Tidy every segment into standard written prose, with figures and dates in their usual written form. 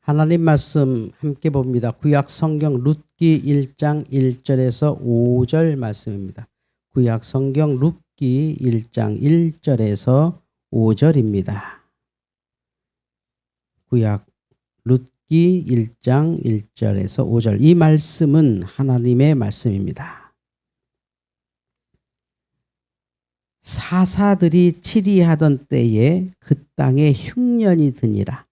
하나님 말씀 함께 봅니다. 구약 성경 룻기 1장 1절에서 5절 말씀입니다. 구약 성경 룻기 1장 1절에서 5절입니다. 구약 룻기 1장 1절에서 5절. 이 말씀은 하나님의 말씀입니다. 사사들이 치리하던 때에 그 땅에 흉년이 드니라.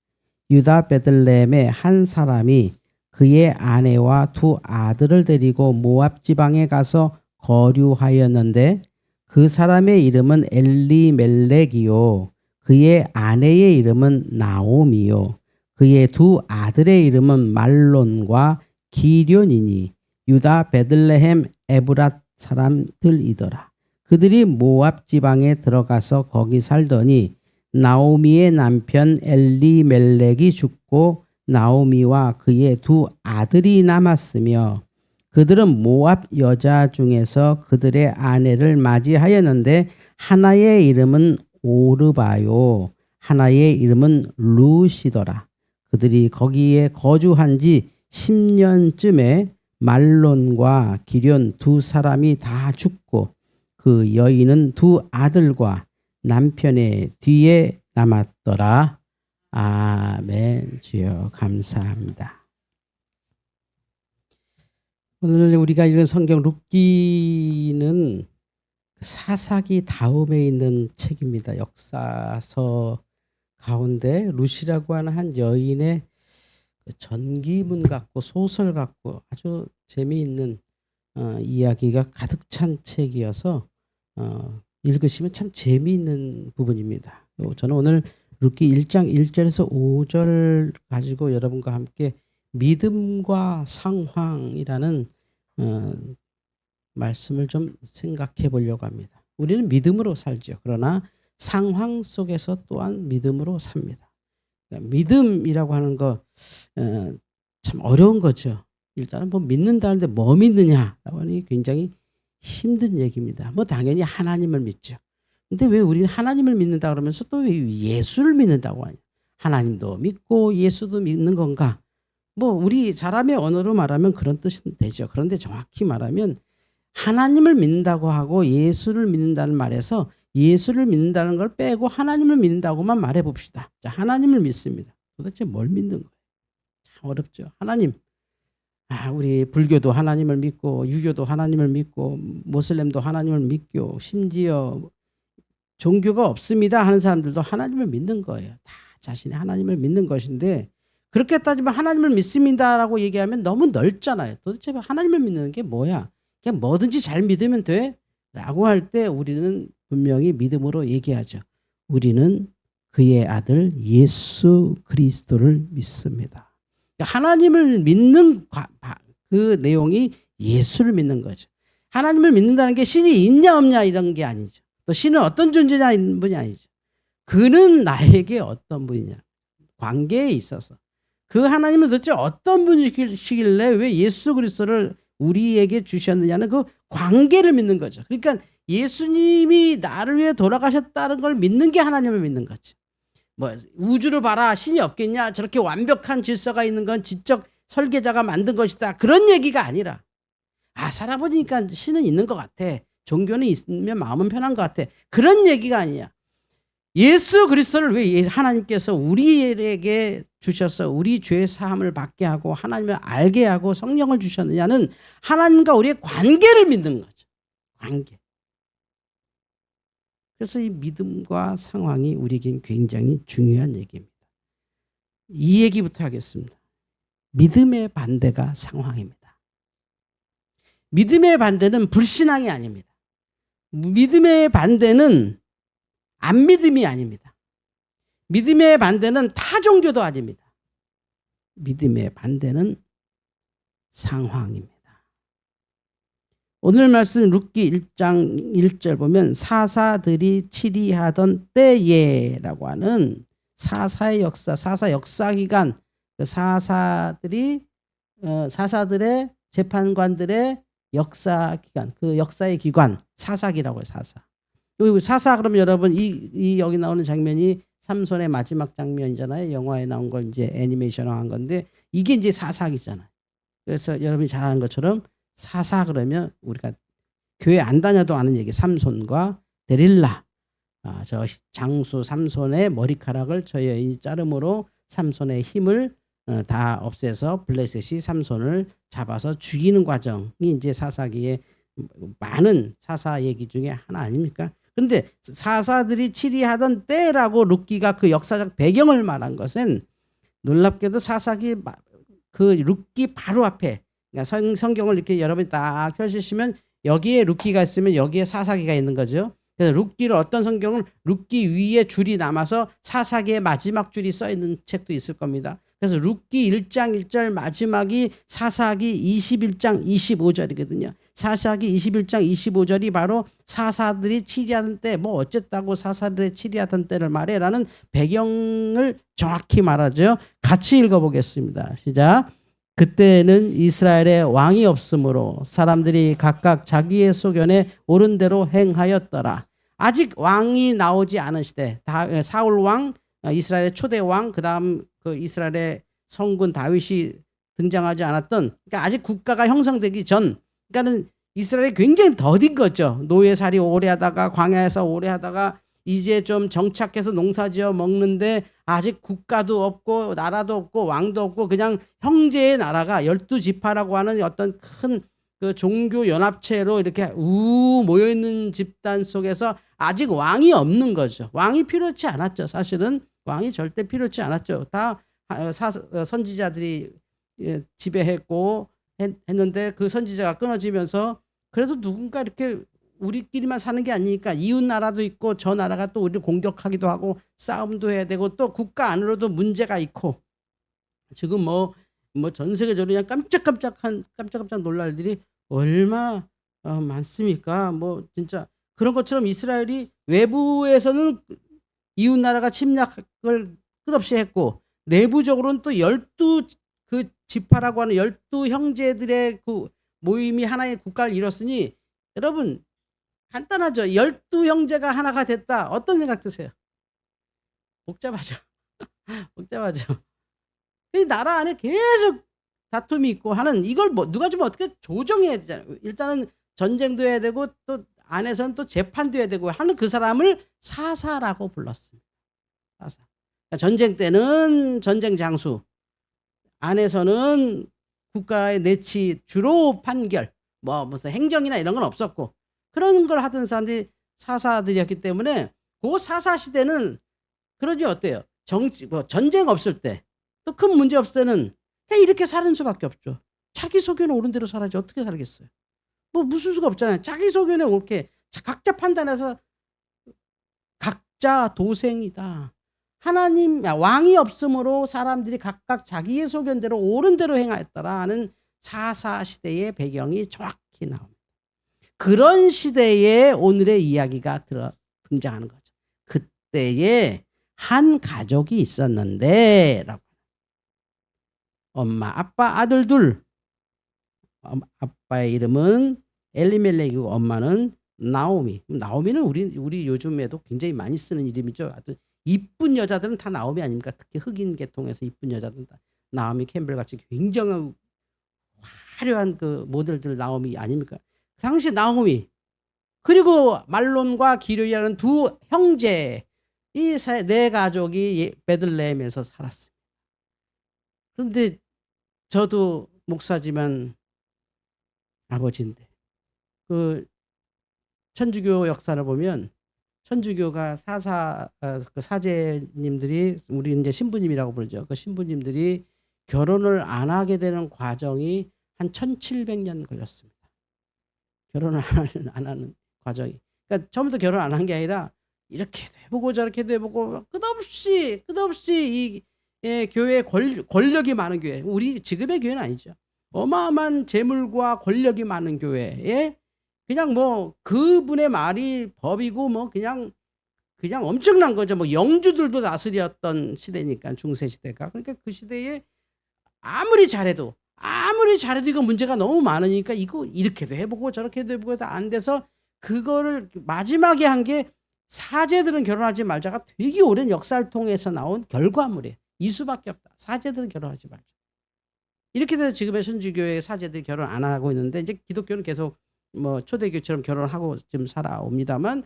유다 베들레헴의 한 사람이 그의 아내와 두 아들을 데리고 모압 지방에 가서 거류하였는데 그 사람의 이름은 엘리멜렉이요 그의 아내의 이름은 나오미요 그의 두 아들의 이름은 말론과 기련이니 유다 베들레헴 에브랏 사람들이더라. 그들이 모압 지방에 들어가서 거기 살더니 나오미의 남편 엘리멜렉이 죽고 나오미와 그의 두 아들이 남았으며 그들은 모압 여자 중에서 그들의 아내를 맞이하였는데 하나의 이름은 오르바요 하나의 이름은 룻이더라. 그들이 거기에 거주한 지 10년쯤에 말론과 기련 두 사람이 다 죽고 그 여인은 두 아들과 남편의 뒤에 남았더라. 아멘. 주여 감사합니다. 오늘 우리가 읽은 성경 룻기는 사사기 다음에 있는 책입니다. 역사서 가운데 룻이라고 하는 한 여인의 전기문 같고 소설 같고 아주 재미있는 이야기가 가득 찬 책이어서 읽으시면 참 재미있는 부분입니다. 저는 오늘 룻기 1장 1절에서 5절 가지고 여러분과 함께 믿음과 상황이라는 말씀을 좀 생각해 보려고 합니다. 우리는 믿음으로 살죠. 그러나 상황 속에서 또한 믿음으로 삽니다. 그러니까 믿음이라고 하는 거 참 어려운 거죠. 일단은 뭐 믿는다는데 뭐 믿느냐라고 하니 굉장히 힘든 얘기입니다. 뭐 당연히 하나님을 믿죠. 근데 왜 우리는 하나님을 믿는다 그러면서 또 왜 예수를 믿는다고 하냐? 하나님도 믿고 예수도 믿는 건가? 뭐 우리 사람의 언어로 말하면 그런 뜻이 되죠. 그런데 정확히 말하면 하나님을 믿는다고 하고 예수를 믿는다는 말에서 예수를 믿는다는 걸 빼고 하나님을 믿는다고만 말해 봅시다. 자, 하나님을 믿습니다. 도대체 뭘 믿는 거예요? 참 어렵죠. 하나님. 우리 불교도 하나님을 믿고 유교도 하나님을 믿고 모슬렘도 하나님을 믿고 심지어 종교가 없습니다 하는 사람들도 하나님을 믿는 거예요. 다 자신의 하나님을 믿는 것인데 그렇게 따지면 하나님을 믿습니다라고 얘기하면 너무 넓잖아요. 도대체 하나님을 믿는 게 뭐야? 그냥 뭐든지 잘 믿으면 돼? 라고 할 때 우리는 분명히 믿음으로 얘기하죠. 우리는 그의 아들 예수 그리스도를 믿습니다. 하나님을 믿는 그 내용이 예수를 믿는 거죠. 하나님을 믿는다는 게 신이 있냐 없냐 이런 게 아니죠. 또 신은 어떤 존재냐 있는 분이 아니죠. 그는 나에게 어떤 분이냐. 관계에 있어서. 그 하나님은 도대체 어떤 분이시길래 왜 예수 그리스도를 우리에게 주셨느냐는 그 관계를 믿는 거죠. 그러니까 예수님이 나를 위해 돌아가셨다는 걸 믿는 게 하나님을 믿는 거죠. 뭐 우주를 봐라 신이 없겠냐 저렇게 완벽한 질서가 있는 건 지적 설계자가 만든 것이다 그런 얘기가 아니라 살아보니까 신은 있는 것 같아 종교는 있으면 마음은 편한 것 같아 그런 얘기가 아니야. 예수 그리스도를 왜 하나님께서 우리에게 주셔서 우리 죄 사함을 받게 하고 하나님을 알게 하고 성령을 주셨느냐는 하나님과 우리의 관계를 믿는 거죠. 관계. 그래서 이 믿음과 상황이 우리에겐 굉장히 중요한 얘기입니다. 이 얘기부터 하겠습니다. 믿음의 반대가 상황입니다. 믿음의 반대는 불신앙이 아닙니다. 믿음의 반대는 안 믿음이 아닙니다. 믿음의 반대는 타종교도 아닙니다. 믿음의 반대는 상황입니다. 오늘 말씀 룻기 1장 1절 보면 사사들이 치리하던 때에라고 하는 사사의 역사, 사사 역사 기간, 그 사사들의 재판관들의 역사 기간, 그 역사의 기관 사사기라고 해요. 사사. 여기 사사 그러면 여러분 이 여기 나오는 장면이 삼손의 마지막 장면이잖아요. 영화에 나온 걸 이제 애니메이션화 한 건데 이게 이제 사사기잖아요. 그래서 여러분이 잘 아는 것처럼 사사 그러면 우리가 교회 안 다녀도 아는 얘기 삼손과 데릴라. 저 장수 삼손의 머리카락을 저 여인이 자름으로 삼손의 힘을 다 없애서 블레셋이 삼손을 잡아서 죽이는 과정이 이제 사사기의 많은 사사 얘기 중에 하나 아닙니까? 그런데 사사들이 치리하던 때라고 룻기가 그 역사적 배경을 말한 것은 놀랍게도 사사기 그 룻기 바로 앞에, 그러니까 성경을 이렇게 여러분이 딱 펴주시면 여기에 룻기가 있으면 여기에 사사기가 있는 거죠. 그래서 룻기를 어떤 성경은 룻기 위에 줄이 남아서 사사기의 마지막 줄이 써 있는 책도 있을 겁니다. 그래서 룻기 1장 1절 마지막이 사사기 21장 25절이거든요. 사사기 21장 25절이 바로 사사들이 치리하던 때, 뭐 어쨌다고 사사들이 치리하던 때를 말해라는 배경을 정확히 말하죠. 같이 읽어보겠습니다. 시작. 그때는 이스라엘에 왕이 없으므로 사람들이 각각 자기의 소견에 옳은 대로 행하였더라. 아직 왕이 나오지 않은 시대, 사울 왕, 이스라엘의 초대 왕, 그다음 그 이스라엘의 성군 다윗이 등장하지 않았던, 그러니까 아직 국가가 형성되기 전, 그러니까는 이스라엘이 굉장히 더딘 거죠. 노예살이 오래 하다가 광야에서 오래 하다가 이제 좀 정착해서 농사지어 먹는데 아직 국가도 없고 나라도 없고 왕도 없고 그냥 형제의 나라가 12지파라고 하는 어떤 큰 그 종교 연합체로 이렇게 모여 있는 집단 속에서 아직 왕이 없는 거죠. 왕이 필요치 않았죠. 사실은 왕이 절대 필요치 않았죠. 다 선지자들이 지배했고 했는데 그 선지자가 끊어지면서 그래도 누군가 이렇게 우리끼리만 사는 게 아니니까 이웃 나라도 있고 저 나라가 또 우리를 공격하기도 하고 싸움도 해야 되고 또 국가 안으로도 문제가 있고 지금 뭐 전 세계적으로 그냥 깜짝깜짝 놀랄 일이 얼마나 많습니까? 뭐 진짜 그런 것처럼 이스라엘이 외부에서는 이웃 나라가 침략을 끝없이 했고 내부적으로는 또 12 그 지파라고 하는 12 형제들의 그 모임이 하나의 국가를 이뤘으니 여러분 간단하죠. 12 형제가 하나가 됐다. 어떤 생각 드세요? 복잡하죠. 복잡하죠. 이 나라 안에 계속 다툼이 있고 하는 이걸 뭐 누가 좀 어떻게 조정해야 되잖아요. 일단은 전쟁도 해야 되고 또 안에서는 또 재판도 해야 되고 하는 그 사람을 사사라고 불렀습니다. 사사. 그러니까 전쟁 때는 전쟁 장수, 안에서는 국가의 내치 주로 판결, 뭐 무슨 행정이나 이런 건 없었고 그런 걸 하던 사람들이 사사들이었기 때문에 그 사사 시대는 그러지 어때요? 전쟁 없을 때 또 큰 문제 없을 때는 그냥 이렇게 사는 수밖에 없죠. 자기 소견에 옳은 대로 살아야지 어떻게 살겠어요? 뭐 무슨 수가 없잖아요. 자기 소견에 옳게 각자 판단해서 각자 도생이다. 하나님 왕이 없으므로 사람들이 각각 자기의 소견대로 옳은 대로 행하였더라 하는 사사 시대의 배경이 정확히 나옵니다. 그런 시대에 오늘의 이야기가 등장하는 거죠. 그때에 한 가족이 있었는데 라고. 엄마, 아빠, 아들 둘. 아빠의 이름은 엘리멜렉이고 엄마는 나오미. 나오미는 우리 요즘에도 굉장히 많이 쓰는 이름이죠. 하여튼 이쁜 여자들은 다 나오미 아닙니까? 특히 흑인 계통에서 이쁜 여자들은 다 나오미 캠벨 같이 굉장히 화려한 그 모델들 나오미 아닙니까? 그 당시 나오미 그리고 말론과 기료이라는 두 형제 이 네 가족이 베들레헴에서 살았습니다. 그런데 저도 목사지만 아버지인데 그 천주교 역사를 보면 천주교가 그 사제님들이 우리 이제 신부님이라고 부르죠. 그 신부님들이 결혼을 안 하게 되는 과정이 한 1700년 걸렸습니다. 결혼을 안 하는 과정이. 그러니까 처음부터 결혼 안 한 게 아니라 이렇게도 해보고 저렇게도 해보고 끝없이 이 교회에 권력이 많은 교회. 우리 지금의 교회는 아니죠. 어마어마한 재물과 권력이 많은 교회에 그냥 뭐 그분의 말이 법이고 뭐 그냥 엄청난 거죠. 뭐 영주들도 다스렸던 시대니까 중세 시대가. 그러니까 그 시대에 아무리 잘해도 이거 문제가 너무 많으니까 이거 이렇게도 해보고 저렇게도 해보고 다 안 돼서 그거를 마지막에 한 게 사제들은 결혼하지 말자가 되게 오랜 역사를 통해서 나온 결과물이에요. 이수밖에 없다. 사제들은 결혼하지 말자. 이렇게 돼서 지금의 선지교회 사제들이 결혼 안 하고 있는데 이제 기독교는 계속 뭐 초대교처럼 결혼하고 지금 살아옵니다만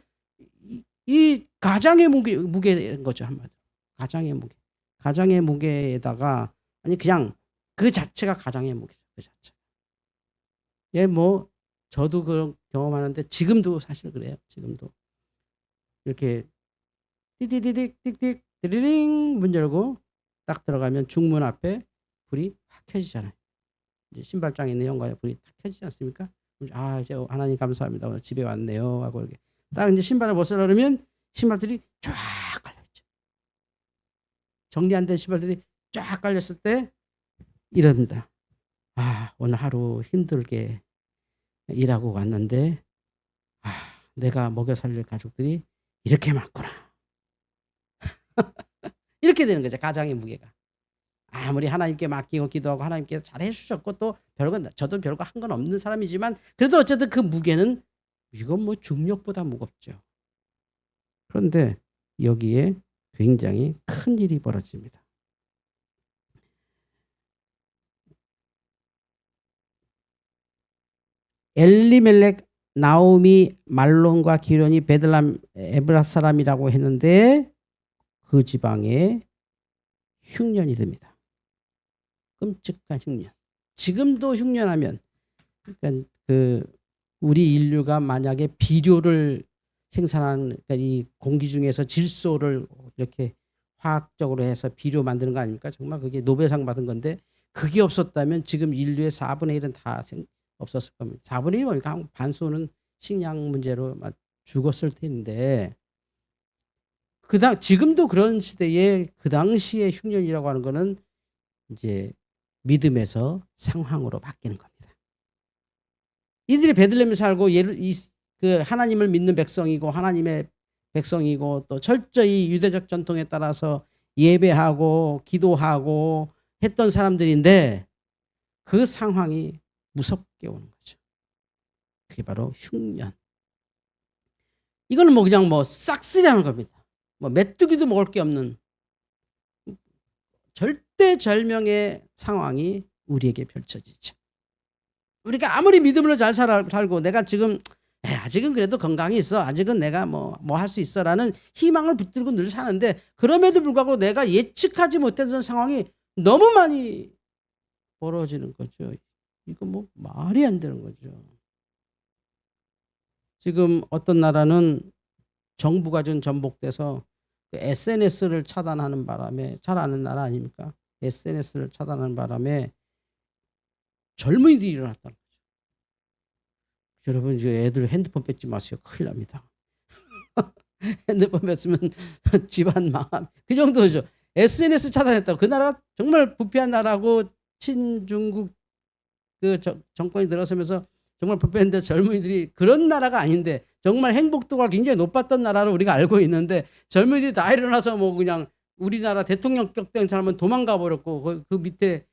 이 가장의 무게인 거죠, 한마디로. 가장의 무게. 가장의 무게에다가 아니 그냥 그 자체가 가장의 무게죠. 그 자체. 예, 뭐 저도 그런 경험하는데 지금도 사실 그래요. 지금도 이렇게 띠디디딕 띡띡 드리링 문 열고 딱 들어가면 중문 앞에 불이 확 켜지잖아요. 이제 신발장에 있는 현관에 불이 탁 켜지지 않습니까? 아, 이제 하나님 감사합니다. 오늘 집에 왔네요. 하고 이렇게 딱 이제 신발을 벗으려 그러면 신발들이 쫙 깔려있죠. 정리 안 된 신발들이 쫙 깔렸을 때 이럽니다. 아, 오늘 하루 힘들게 일하고 왔는데 아, 내가 먹여 살릴 가족들이 이렇게 많구나. 이렇게 되는 거죠. 가장의 무게가. 아무리 하나님께 맡기고 기도하고 하나님께서 잘 해주셨고 또 별거 저도 별거 한 건 없는 사람이지만 그래도 어쨌든 그 무게는 이건 뭐 중력보다 무겁죠. 그런데 여기에 굉장히 큰 일이 벌어집니다. 엘리멜렉, 나오미, 말론과 기련이 베들람 에브라 사람이라고 했는데 그 지방에 흉년이 듭니다. 끔찍한 흉년. 지금도 흉년하면 그러니까 우리 인류가 만약에 비료를 생산하는 그러니까 이 공기 중에서 질소를 이렇게 화학적으로 해서 비료 만드는 거 아닙니까? 정말 그게 노벨상 받은 건데 그게 없었다면 지금 인류의 4분의 1은 다 없었을 겁니다. 4분의 1은 반수는 식량 문제로 죽었을 텐데 지금도 그런 시대에 그 당시의 흉년이라고 하는 거는 이제 믿음에서 상황으로 바뀌는 겁니다. 이들이 베들레헴에 살고 그 하나님을 믿는 백성이고 하나님의 백성이고 또 철저히 유대적 전통에 따라서 예배하고 기도하고 했던 사람들인데 그 상황이 무섭게 오는 거죠. 그게 바로 흉년. 이거는 뭐 그냥 뭐 싹쓸이하는 겁니다. 뭐 메뚜기도 먹을 게 없는 절대절명의 상황이 우리에게 펼쳐지죠. 우리가 아무리 믿음으로 잘 살고 내가 지금 아직은 그래도 건강이 있어. 아직은 내가 뭐 할 수 있어라는 희망을 붙들고 늘 사는데 그럼에도 불구하고 내가 예측하지 못했던 상황이 너무 많이 벌어지는 거죠. 이거 뭐 말이 안 되는 거죠. 지금 어떤 나라는 정부가 좀 전복돼서 SNS를 차단하는 바람에 잘 아는 나라 아닙니까? SNS를 차단하는 바람에 젊은이들이 일어났다는 거죠. 여러분 이제 애들 핸드폰 뺏지 마세요. 큰일 납니다. 핸드폰 뺏으면 집안 망함. 그 정도죠. SNS 차단했다고. 그 나라가 정말 부패한 나라고 친중국 그 정권이 들어서면서 정말 부패했는데 젊은이들이 그런 나라가 아닌데 정말 행복도가 굉장히 높았던 나라로 우리가 알고 있는데 젊은이들이 다 일어나서 뭐 그냥 우리나라 대통령격 된 사람은 도망가 버렸고 그 밑에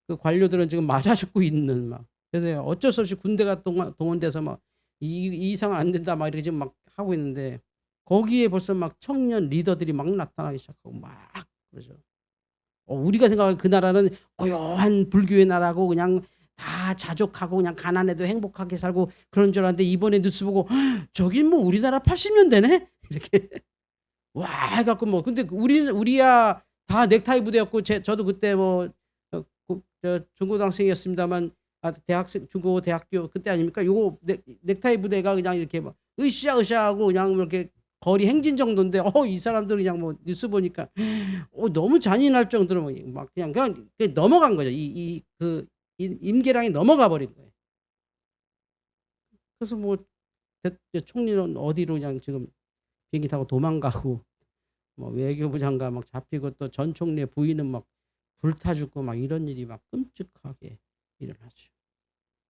그 관료들은 지금 맞아 죽고 있는 막 그래서 어쩔 수 없이 군대가 동원돼서 막 이 이상은 안 된다 막 이렇게 지금 막 하고 있는데 거기에 벌써 막 청년 리더들이 막 나타나기 시작하고 막 그러죠. 우리가 생각하는 그 나라는 고요한 불교의 나라고 그냥 다 자족하고 그냥 가난해도 행복하게 살고 그런 줄 알았는데 이번에 뉴스 보고 저긴 뭐 우리나라 80년대네 이렇게 와 해갖고 뭐 근데 우리야 다 넥타이 부대였고 저도 그때 뭐 중고등학생이었습니다만 대학생 중고 대학교 그때 아닙니까? 요거 넥타이 부대가 그냥 이렇게 막 으쌰으쌰하고 그냥 이렇게 거리 행진 정도인데 이 사람들 그냥 뭐 뉴스 보니까 너무 잔인할 정도로 막 그냥 넘어간 거죠. 그 임계량이 넘어가 버린 거예요. 그래서 뭐 총리는 어디로 그냥 지금 비행기 타고 도망가고 뭐 외교부 장관 막 잡히고 또 전 총리의 부인은 막 불타 죽고 막 이런 일이 막 끔찍하게 일어나죠.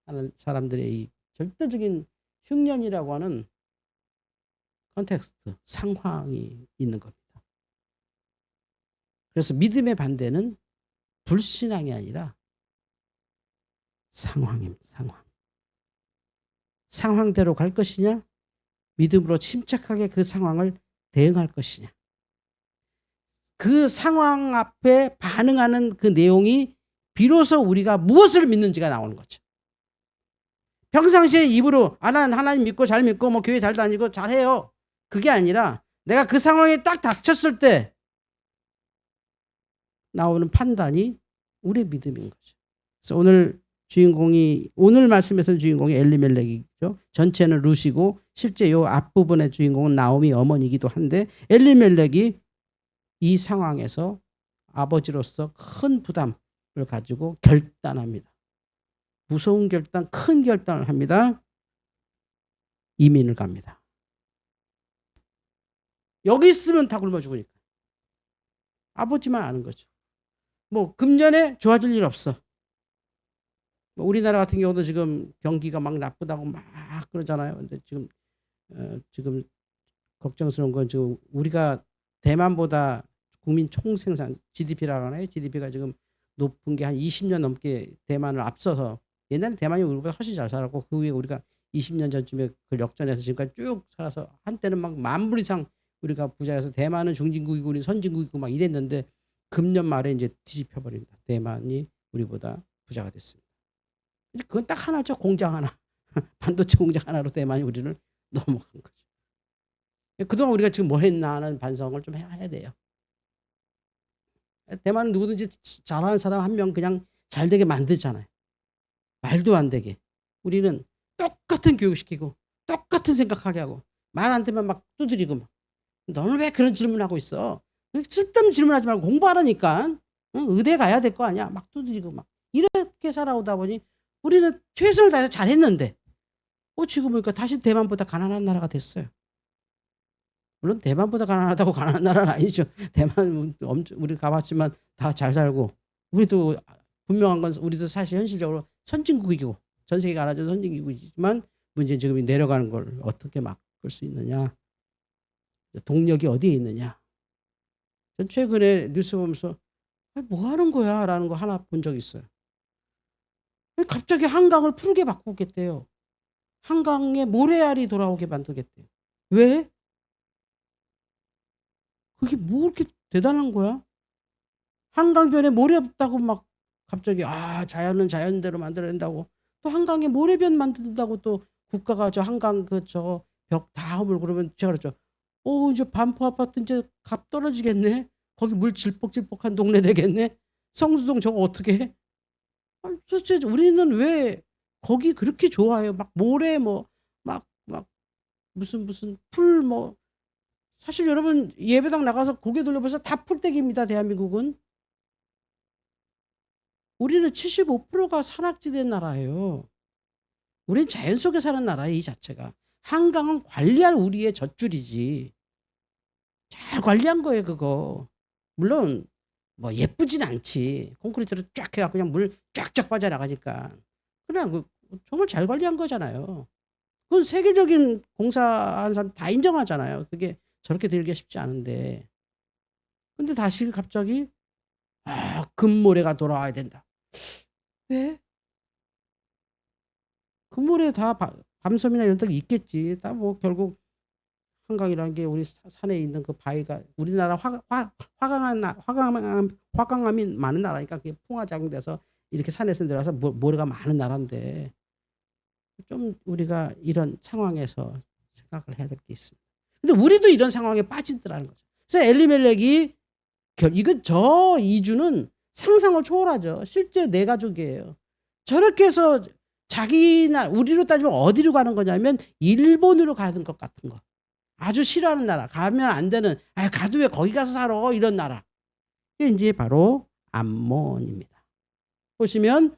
하는 사람들의 이 절대적인 흉년이라고 하는 컨텍스트, 상황이 있는 겁니다. 그래서 믿음의 반대는 불신앙이 아니라 상황입니다. 상황대로 갈 것이냐? 믿음으로 침착하게 그 상황을 대응할 것이냐. 그 상황 앞에 반응하는 그 내용이 비로소 우리가 무엇을 믿는지가 나오는 거죠. 평상시에 입으로 난 하나님 믿고 잘 믿고 뭐 교회 잘 다니고 잘해요. 그게 아니라 내가 그 상황에 딱 닥쳤을 때 나오는 판단이 우리의 믿음인 거죠. 그래서 오늘 말씀에서는 주인공이 엘리멜렉이죠. 전체는 룻이고 실제 요 앞부분의 주인공은 나오미 어머니이기도 한데 엘리멜렉이 이 상황에서 아버지로서 큰 부담을 가지고 결단합니다. 무서운 결단, 큰 결단을 합니다. 이민을 갑니다. 여기 있으면 다 굶어 죽으니까. 아버지만 아는 거죠. 뭐 금년에 좋아질 일 없어. 뭐 우리나라 같은 경우도 지금 경기가 막 나쁘다고 막 그러잖아요. 근데 지금 걱정스러운 건 지금 우리가 대만보다 국민 총생산 GDP라고 하나요? GDP가 지금 높은 게 한 20년 넘게 대만을 앞서서 옛날에 대만이 우리보다 훨씬 잘 살았고 그 후에 우리가 20년 전쯤에 그 역전해서 지금까지 쭉 살아서 한때는 막 10,000불 이상 우리가 부자여서 대만은 중진국이고 우리 선진국이고 막 이랬는데 금년 말에 이제 뒤집혀 버립니다. 대만이 우리보다 부자가 됐습니다. 그건 딱 하나죠. 공장 하나. 반도체 공장 하나로 대만이 우리를 넘어간 거죠. 그동안 우리가 지금 뭐 했나 하는 반성을 좀 해야 돼요. 대만은 누구든지 잘하는 사람 한 명 그냥 잘 되게 만들잖아요. 말도 안 되게. 우리는 똑같은 교육시키고 똑같은 생각하게 하고 말 안 되면 막 두드리고 막. 너는 왜 그런 질문하고 있어? 쓸데없는 질문하지 말고 공부하라니까. 의대 가야 될 거 아니야. 막 두드리고 막. 이렇게 살아오다 보니 우리는 최선을 다해서 잘했는데 지금 보니까 다시 대만보다 가난한 나라가 됐어요. 물론 대만보다 가난하다고 가난한 나라는 아니죠. 대만 우리 가봤지만 다 잘 살고 우리도 분명한 건 우리도 사실 현실적으로 선진국이고 전 세계가 알아준 선진국이지만 문제는 지금 내려가는 걸 어떻게 막을 수 있느냐. 동력이 어디에 있느냐. 전 최근에 뉴스 보면서 뭐 하는 거야 라는 거 하나 본 적 있어요. 갑자기 한강을 푸르게 바꾸겠대요. 한강에 모래알이 돌아오게 만들겠대요. 왜? 그게 뭐 그렇게 대단한 거야? 한강변에 모래 없다고 막 갑자기 자연은 자연대로 만들어야 된다고 또 한강에 모래변 만든다고 또 국가가 저 한강 저 벽 다 허물 그러면 제가 그랬죠. 이제 반포 아파트 이제 값 떨어지겠네. 거기 물 질퍽질퍽한 동네 되겠네. 성수동 저거 어떻게 해? 도대체 우리는 왜 거기 그렇게 좋아해요? 막 모래 막 무슨 풀 사실 여러분 예배당 나가서 고개 돌려보세요. 다 풀떼기입니다. 대한민국은. 우리는 75%가 산악지대 나라예요. 우리는 자연 속에 사는 나라예요. 이 자체가. 한강은 관리할 우리의 젖줄이지. 잘 관리한 거예요. 그거. 물론 뭐 예쁘진 않지. 콘크리트로 쫙 해갖고 그냥 물 쫙쫙 빠져나가니까. 그냥 정말 잘 관리한 거잖아요. 그건 세계적인 공사하는 사람 다 인정하잖아요. 그게 저렇게 되기가 쉽지 않은데. 근데 다시 갑자기 금모래가 돌아와야 된다. 왜? 금모래 다 밤섬이나 이런 데가 있겠지. 다 뭐 결국 한강이라는 게 우리 산에 있는 그 바위가 우리나라 화강암이 많은 나라니까 그게 풍화 작용돼서 이렇게 산에서 내려와서 모래가 많은 나라인데 좀 우리가 이런 상황에서 생각을 해야 될 게 있습니다. 근데 우리도 이런 상황에 빠지더라는 거죠. 그래서 엘리멜렉이 저 이주는 상상을 초월하죠. 실제 내 가족이에요. 저렇게 해서 우리로 따지면 어디로 가는 거냐면 일본으로 가는 것 같은 거. 아주 싫어하는 나라. 가면 안 되는. 가도 왜 거기 가서 살아. 이런 나라. 이게 이제 바로 암몬입니다. 보시면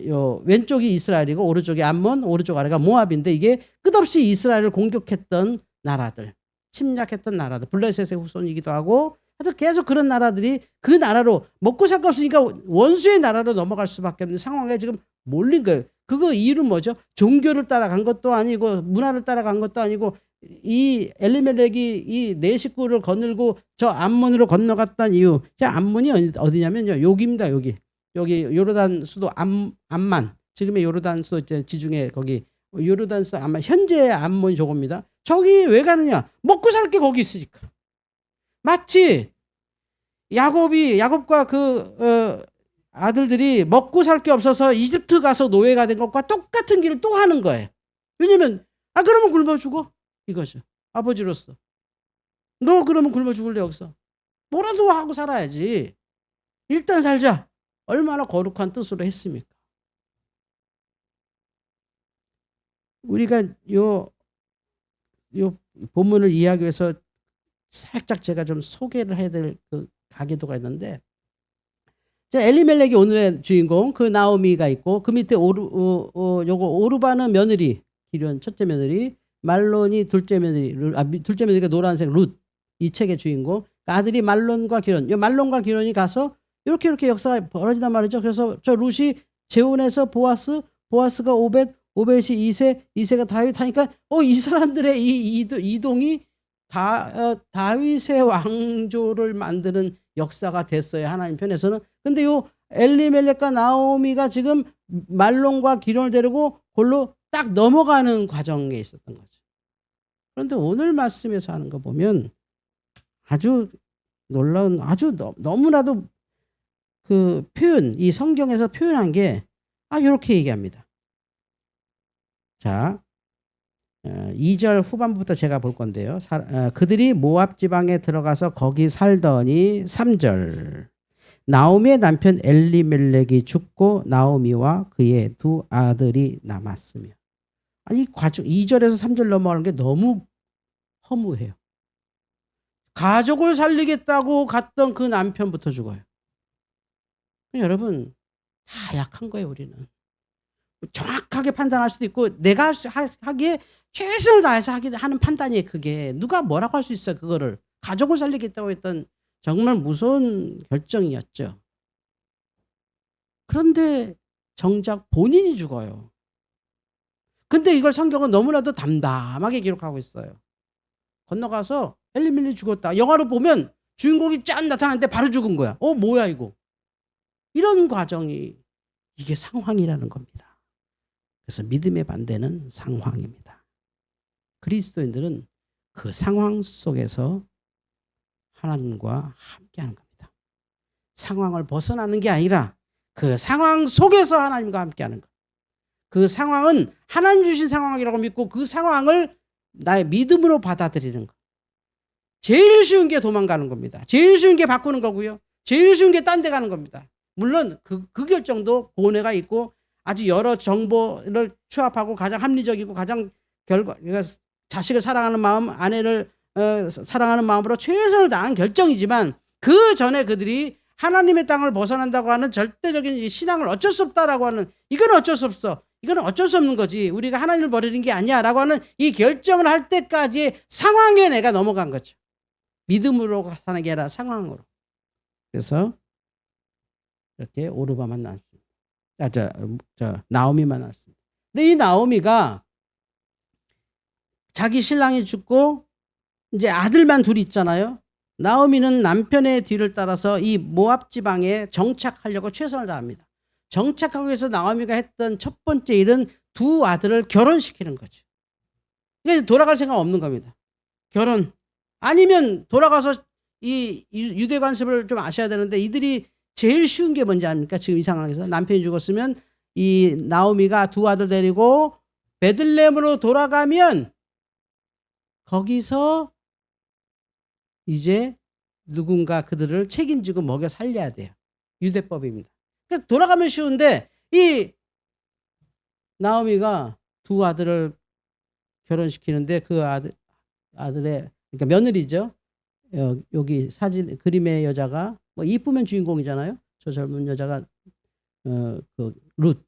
요 왼쪽이 이스라엘이고 오른쪽이 암몬, 오른쪽 아래가 모압인데 이게 끝없이 이스라엘을 공격했던 나라들. 침략했던 나라들. 블레셋의 후손이기도 하고 하여튼 계속 그런 나라들이 그 나라로 먹고 살 거 없으니까 원수의 나라로 넘어갈 수밖에 없는 상황에 지금 몰린 거예요. 그거 이유는 뭐죠? 종교를 따라간 것도 아니고 문화를 따라간 것도 아니고 이 엘리멜렉이 이 네 식구를 거느리고 저 암몬으로 건너갔다는 이유. 암몬이 어디냐면요. 여기입니다. 여기 요르단 수도 암만. 지금의 요르단 수도 지중해 거기 요르단 수도 암만. 현재의 암몬이 저겁니다. 저기 왜 가느냐? 먹고 살 게 거기 있으니까. 마치 야곱과 아들들이 먹고 살 게 없어서 이집트 가서 노예가 된 것과 똑같은 길을 또 하는 거예요. 왜냐면 그러면 굶어 죽어 이거죠. 아버지로서 너 그러면 굶어 죽을래 여기서? 뭐라도 하고 살아야지. 일단 살자. 얼마나 거룩한 뜻으로 했습니까? 우리가 요 본문을 이해하기 위해서 살짝 제가 좀 소개를 해야 될 그 가계도가 있는데, 엘리멜렉이 오늘의 주인공 그 나오미가 있고, 그 밑에 요거 오르바는 며느리, 기련 첫째 며느리, 말론이 둘째 며느리, 둘째 며느리가 노란색 룻, 이 책의 주인공. 아들이 말론과 기련, 요 말론과 기련이 가서 이렇게 역사가 벌어진단 말이죠. 그래서 저 룻이 재혼해서 보아스가 오벳이 이세가 다윗 하니까 이 사람들의 이 이동이 다윗의 왕조를 만드는 역사가 됐어요. 하나님 편에서는. 근데 요 엘리멜렉과 나오미가 지금 말론과 기련을 데리고 골로 딱 넘어가는 과정에 있었던 거죠. 그런데 오늘 말씀에서 하는 거 보면 아주 놀라운, 아주 너무나도 그 표현, 이 성경에서 표현한 게 이렇게 얘기합니다. 자, 2절 후반부터 제가 볼 건데요. 그들이 모압 지방에 들어가서 거기 살더니 3절. 나오미의 남편 엘리멜렉이 죽고 나오미와 그의 두 아들이 남았으며. 아니, 과정 2절에서 3절 넘어가는 게 너무 허무해요. 가족을 살리겠다고 갔던 그 남편부터 죽어요. 여러분, 다 약한 거예요, 우리는. 정확하게 판단할 수도 있고, 내가 하기에 최선을 다해서 하는 판단이에요, 그게. 누가 뭐라고 할 수 있어, 그거를. 가족을 살리겠다고 했던 정말 무서운 결정이었죠. 그런데 정작 본인이 죽어요. 근데 이걸 성경은 너무나도 담담하게 기록하고 있어요. 건너가서 엘리멜렉이 죽었다. 영화로 보면 주인공이 짠 나타났는데 바로 죽은 거야. 뭐야 이거. 이런 과정이, 이게 상황이라는 겁니다. 그래서 믿음의 반대는 상황입니다. 그리스도인들은 그 상황 속에서 하나님과 함께하는 겁니다. 상황을 벗어나는 게 아니라 그 상황 속에서 하나님과 함께하는 것. 그 상황은 하나님 주신 상황이라고 믿고 그 상황을 나의 믿음으로 받아들이는 것. 제일 쉬운 게 도망가는 겁니다. 제일 쉬운 게 바꾸는 거고요. 제일 쉬운 게 딴 데 가는 겁니다. 물론 그 결정도 고뇌가 있고 아주 여러 정보를 취합하고 가장 합리적이고 가장 자식을 사랑하는 마음, 아내를 사랑하는 마음으로 최선을 다한 결정이지만, 그 전에 그들이 하나님의 땅을 벗어난다고 하는 절대적인 신앙을 어쩔 수 없다라고 하는, 이건 어쩔 수 없어, 이건 어쩔 수 없는 거지, 우리가 하나님을 버리는 게 아니야 라고 하는 이 결정을 할 때까지의 상황에 내가 넘어간 거죠. 믿음으로 사는 게 아니라 상황으로. 그래서 이렇게 오르바만 나왔습니다. 나오미만 나왔습니다. 근데 이 나오미가 자기 신랑이 죽고 이제 아들만 둘이 있잖아요. 나오미는 남편의 뒤를 따라서 이 모압 지방에 정착하려고 최선을 다합니다. 정착하기 위해서 나오미가 했던 첫 번째 일은 두 아들을 결혼시키는 거죠. 그러니까 돌아갈 생각 없는 겁니다. 결혼. 아니면 돌아가서 이 유대 관습을 좀 아셔야 되는데, 이들이 제일 쉬운 게 뭔지 아닙니까? 지금 이 상황에서 남편이 죽었으면 이 나오미가 두 아들 데리고 베들레헴으로 돌아가면 거기서 이제 누군가 그들을 책임지고 먹여 살려야 돼요. 유대법입니다. 그러니까 돌아가면 쉬운데, 이 나오미가 두 아들을 결혼시키는데 그 아들의, 그러니까 며느리죠. 여기 사진 그림의 여자가 뭐 이쁘면 주인공이잖아요. 저 젊은 여자가 그 룻,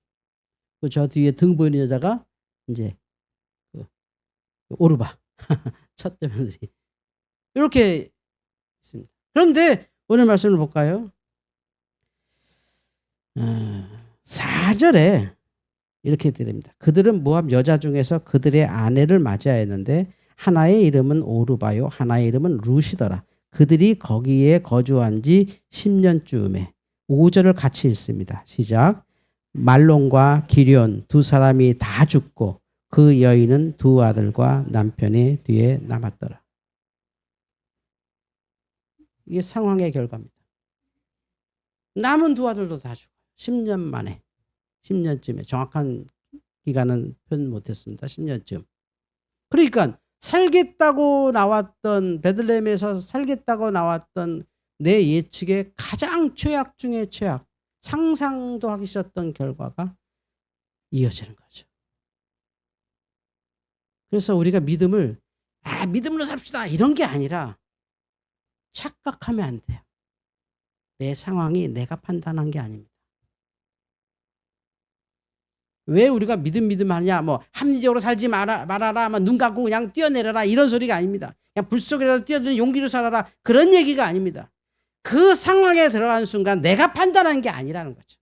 저 뒤에 등 보이는 여자가 이제 오르바 첫째 며느리. 이렇게 있습니다. 그런데 오늘 말씀을 볼까요? 4절에 이렇게 됩니다. 그들은 모압 여자 중에서 그들의 아내를 맞이하여 했는데 하나의 이름은 오르바요 하나의 이름은 룻이더라. 그들이 거기에 거주한 지 10년쯤에. 5절을 같이 읽습니다. 시작. 말론과 기련 두 사람이 다 죽고 그 여인은 두 아들과 남편의 뒤에 남았더라. 이게 상황의 결과입니다. 남은 두 아들도 다 죽어요. 10년 만에. 10년쯤에. 정확한 기간은 표현 못했습니다. 10년쯤. 그러니까 살겠다고 나왔던, 베들레헴에서 살겠다고 나왔던 내 예측의 가장 최악 중에 최악, 상상도 하기 싫었던 결과가 이어지는 거죠. 그래서 우리가 믿음을 믿음으로 삽시다 이런 게 아니라 착각하면 안 돼요. 내 상황이 내가 판단한 게 아닙니다. 왜 우리가 믿음 하느냐, 뭐 합리적으로 살지 말아라, 눈 감고 그냥 뛰어내려라 이런 소리가 아닙니다. 그냥 불 속이라도 뛰어드는 용기로 살아라 그런 얘기가 아닙니다. 그 상황에 들어간 순간 내가 판단하는 게 아니라는 거죠.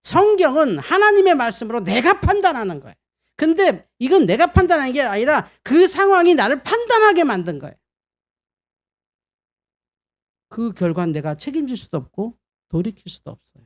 성경은 하나님의 말씀으로 내가 판단하는 거예요. 근데 이건 내가 판단하는 게 아니라 그 상황이 나를 판단하게 만든 거예요. 그 결과는 내가 책임질 수도 없고 돌이킬 수도 없어요.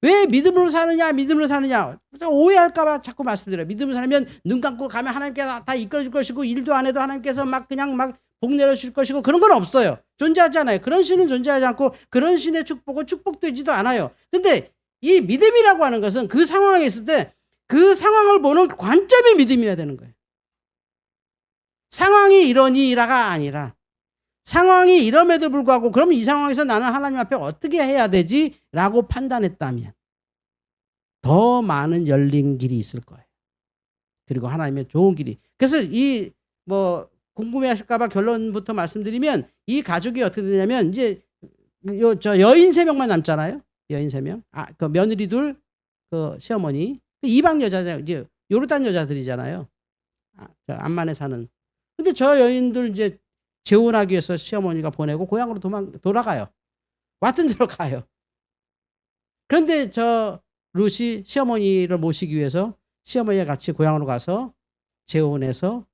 왜 믿음으로 사느냐, 믿음으로 사느냐. 오해할까봐 자꾸 말씀드려요. 믿음으로 살면 눈 감고 가면 하나님께서 다 이끌어줄 것이고 일도 안 해도 하나님께서 그냥 복 내려주실 것이고 그런 건 없어요. 존재하지 않아요. 그런 신은 존재하지 않고 그런 신의 축복은 축복되지도 않아요. 근데 이 믿음이라고 하는 것은 그 상황에 있을 때 그 상황을 보는 관점이 믿음이어야 되는 거예요. 상황이 이러니라가 아니라 상황이 이럼에도 불구하고 그러면 이 상황에서 나는 하나님 앞에 어떻게 해야 되지? 라고 판단했다면 더 많은 열린 길이 있을 거예요. 그리고 하나님의 좋은 길이. 그래서 궁금해하실까봐 결론부터 말씀드리면 이 가족이 어떻게 되냐면 이제 저 여인 3명만 남잖아요. 여인 3명. 그 며느리 둘, 그 시어머니. 이방 여자잖아요. 이제 요르단 여자들이잖아요. 암만에 사는. 근데 저 여인들 이제 재혼하기 위해서 시어머니가 보내고 고향으로 돌아가요. 왔던 데로 가요. 그런데 저 룻이 시어머니를 모시기 위해서 시어머니와 같이 고향으로 가서 재혼해서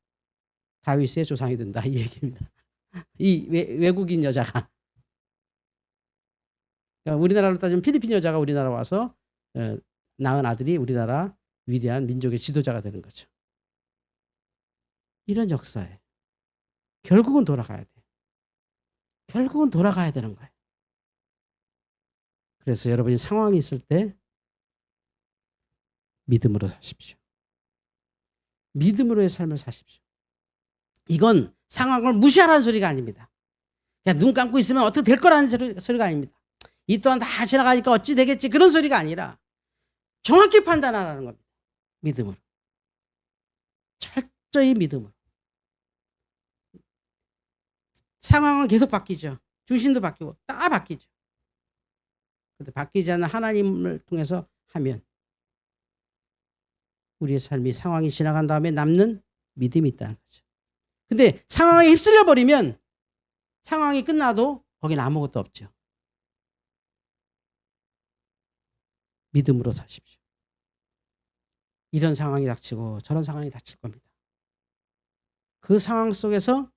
다윗의 조상이 된다 이 얘기입니다. 이 외국인 여자가. 그러니까 우리나라로 따지면 필리핀 여자가 우리나라 와서 낳은 아들이 우리나라 위대한 민족의 지도자가 되는 거죠. 이런 역사에 결국은 돌아가야 돼요. 결국은 돌아가야 되는 거예요. 그래서 여러분이 상황이 있을 때 믿음으로 사십시오. 믿음으로의 삶을 사십시오. 이건 상황을 무시하라는 소리가 아닙니다. 그냥 눈 감고 있으면 어떻게 될 거라는 소리가 아닙니다. 이 또한 다 지나가니까 어찌 되겠지 그런 소리가 아니라 정확히 판단하라는 겁니다. 믿음으로. 철저히 믿음으로. 상황은 계속 바뀌죠. 중심도 바뀌고 다 바뀌죠. 그런데 바뀌지 않는 하나님을 통해서 하면 우리의 삶이 상황이 지나간 다음에 남는 믿음이 있다는 거죠. 근데 상황에 휩쓸려 버리면 상황이 끝나도 거기는 아무것도 없죠. 믿음으로 사십시오. 이런 상황이 닥치고 저런 상황이 닥칠 겁니다. 그 상황 속에서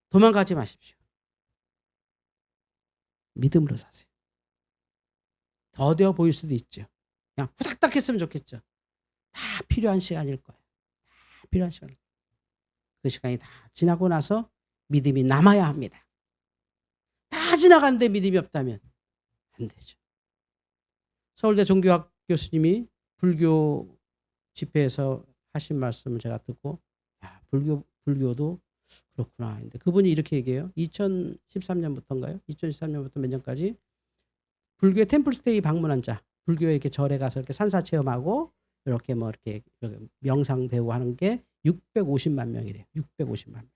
도망가지 마십시오. 믿음으로 사세요. 더뎌 보일 수도 있죠. 그냥 후닥닥 했으면 좋겠죠. 다 필요한 시간일 거예요. 다 필요한 시간일 거예요. 그 시간이 다 지나고 나서 믿음이 남아야 합니다. 다 지나갔는데 믿음이 없다면 안 되죠. 서울대 종교학 교수님이 불교 집회에서 하신 말씀을 제가 듣고 불교도 그렇구나. 근데 그분이 이렇게 얘기해요. 2013년부터인가요? 2013년부터 몇 년까지 불교의 템플스테이 방문한 자, 불교에 이렇게 절에 가서 이렇게 산사 체험하고 이렇게 이렇게 명상 배우고 하는 게 650만 명이래요. 650만 명.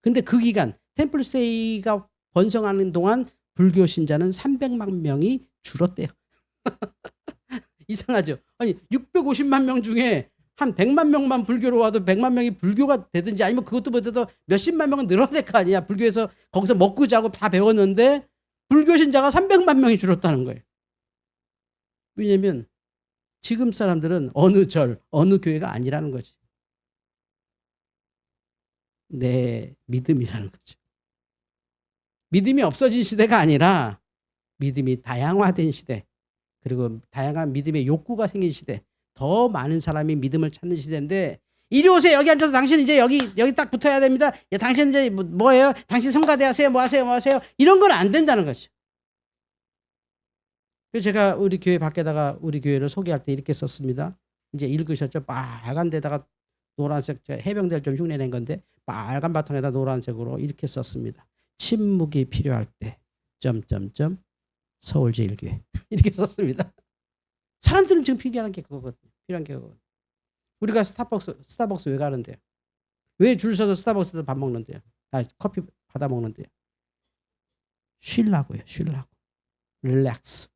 근데 그 기간 템플스테이가 번성하는 동안 불교 신자는 300만 명이 줄었대요. 이상하죠? 아니 650만 명 중에 한 100만 명만 불교로 와도 100만 명이 불교가 되든지 아니면 그것도 못해도 몇십만 명은 늘어야 될 거 아니야. 불교에서 거기서 먹고 자고 다 배웠는데 불교 신자가 300만 명이 줄었다는 거예요. 왜냐하면 지금 사람들은 어느 절, 어느 교회가 아니라는 거지. 내 믿음이라는 거죠. 믿음이 없어진 시대가 아니라 믿음이 다양화된 시대, 그리고 다양한 믿음의 욕구가 생긴 시대, 더 많은 사람이 믿음을 찾는 시대인데 이리 오세요. 여기 앉아서 당신 이제 여기 딱 붙어야 됩니다. 야, 당신 이제 뭐예요? 당신 성가대 하세요. 뭐 하세요? 뭐 하세요? 이런 건 안 된다는 거죠. 그래서 제가 우리 교회 밖에다가 우리 교회를 소개할 때 이렇게 썼습니다. 이제 읽으셨죠? 빨간 데다가 노란색, 해병대를 좀 흉내낸 건데 빨간 바탕에다 노란색으로 이렇게 썼습니다. 침묵이 필요할 때 서울제일교회 이렇게 썼습니다. 사람들은 지금 필요한 게 그거거든요. 필요한 게 그거거든요. 우리가 스타벅스 왜 가는데요? 왜 줄 서서 스타벅스에서 밥 먹는데요? 커피 받아 먹는데요? 쉬려고요. 쉬려고. 릴렉스.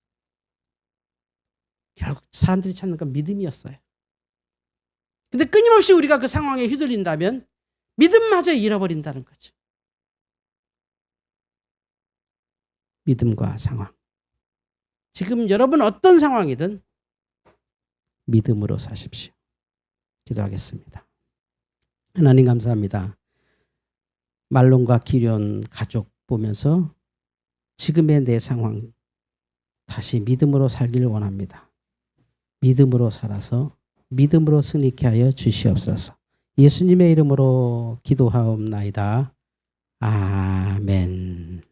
결국 사람들이 찾는 건 믿음이었어요. 근데 끊임없이 우리가 그 상황에 휘둘린다면 믿음마저 잃어버린다는 거죠. 믿음과 상황. 지금 여러분 어떤 상황이든 믿음으로 사십시오. 기도하겠습니다. 하나님 감사합니다. 말론과 기련 가족 보면서 지금의 내 상황 다시 믿음으로 살기를 원합니다. 믿음으로 살아서 믿음으로 승리케 하여 주시옵소서. 예수님의 이름으로 기도하옵나이다. 아멘.